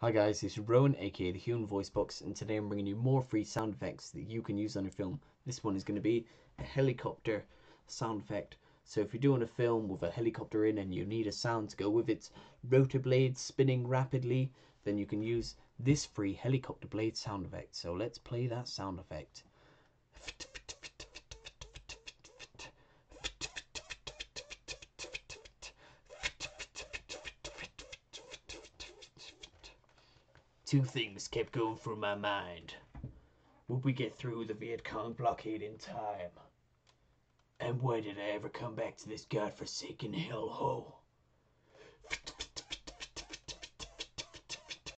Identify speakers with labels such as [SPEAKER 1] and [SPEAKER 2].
[SPEAKER 1] Hi guys, this is Rowan, aka the Human Voice Box, and today I'm bringing you more free sound effects that you can use on your film. This one is going to be a helicopter sound effect. So if you're doing a film with a helicopter in and you need a sound to go with its rotor blades spinning rapidly, then you can use this free helicopter blade sound effect. So let's play that sound effect. Two things kept going through my mind. Would we get through the Viet Cong blockade in time? And why did I ever come back to this godforsaken hellhole?